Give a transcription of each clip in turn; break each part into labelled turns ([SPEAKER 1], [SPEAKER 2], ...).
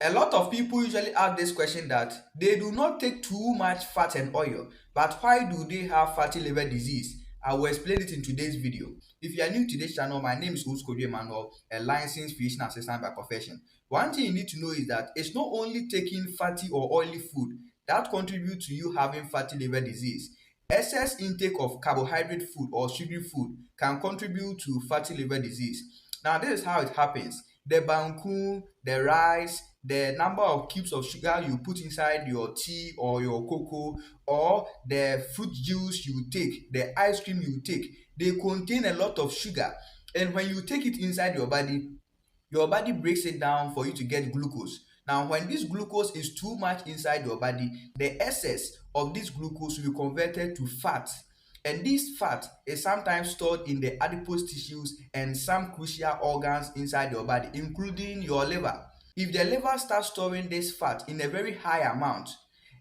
[SPEAKER 1] A lot of people usually ask this question that they do not take too much fat and oil, but why do they have fatty liver disease? I will explain it in today's video. If you are new to this channel, my name is Uskodio Emmanuel, a licensed physician assistant by profession. One thing you need to know is that it's not only taking fatty or oily food that contribute to you having fatty liver disease. Excess intake of carbohydrate food or sugary food can contribute to fatty liver disease. Now, this is how it happens. The banku, the rice, the number of cubes of sugar you put inside your tea or your cocoa, or the fruit juice you take, the ice cream you take, they contain a lot of sugar. And when you take it inside your body breaks it down for you to get glucose. Now, when this glucose is too much inside your body, the excess of this glucose will be converted to fat. And this fat is sometimes stored in the adipose tissues and some crucial organs inside your body, including your liver. If the liver starts storing this fat in a very high amount,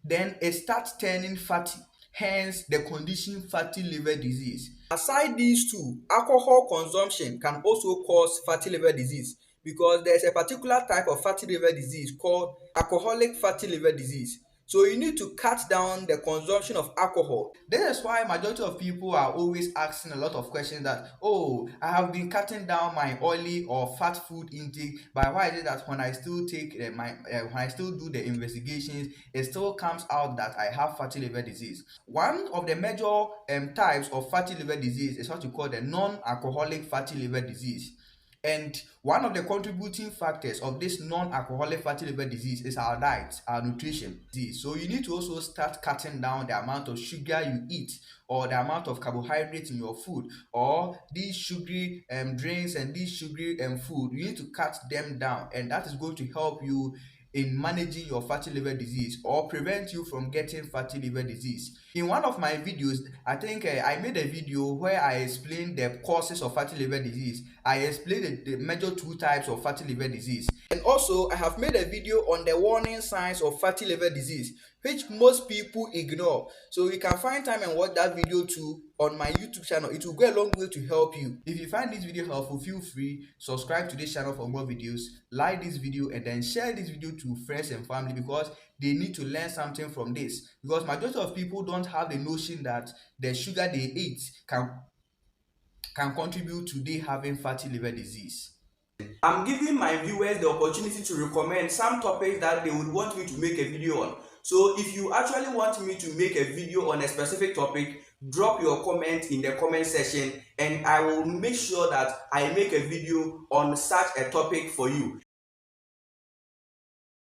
[SPEAKER 1] then it starts turning fatty, hence the condition fatty liver disease. Aside these two, alcohol consumption can also cause fatty liver disease because there's a particular type of fatty liver disease called alcoholic fatty liver disease. So you need to cut down the consumption of alcohol. This is why majority of people are always asking a lot of questions that, oh, I have been cutting down my oily or fat food intake, but why is it that when I still take when I still do the investigations, it still comes out that I have fatty liver disease? One of the major types of fatty liver disease is what you call the non-alcoholic fatty liver disease. And one of the contributing factors of this non-alcoholic fatty liver disease is our diet, our nutrition. So you need to also start cutting down the amount of sugar you eat or the amount of carbohydrates in your food or these sugary drinks and these sugary food. You need to cut them down, and that is going to help you in managing your fatty liver disease or prevent you from getting fatty liver disease. In one of my videos, I think I made a video where I explained the causes of fatty liver disease. I explained the major two types of fatty liver disease. And also, I have made a video on the warning signs of fatty liver disease, which most people ignore. So you can find time and watch that video too on my YouTube channel. It will go a long way to help you. If you find this video helpful, feel free subscribe to this channel for more videos, like this video, and then share this video to friends and family because they need to learn something from this. Because majority of people don't have the notion that the sugar they eat can contribute to they having fatty liver disease. I'm giving my viewers the opportunity to recommend some topics that they would want me to make a video on. So if you actually want me to make a video on a specific topic, drop your comment in the comment section and I will make sure that I make a video on such a topic for you.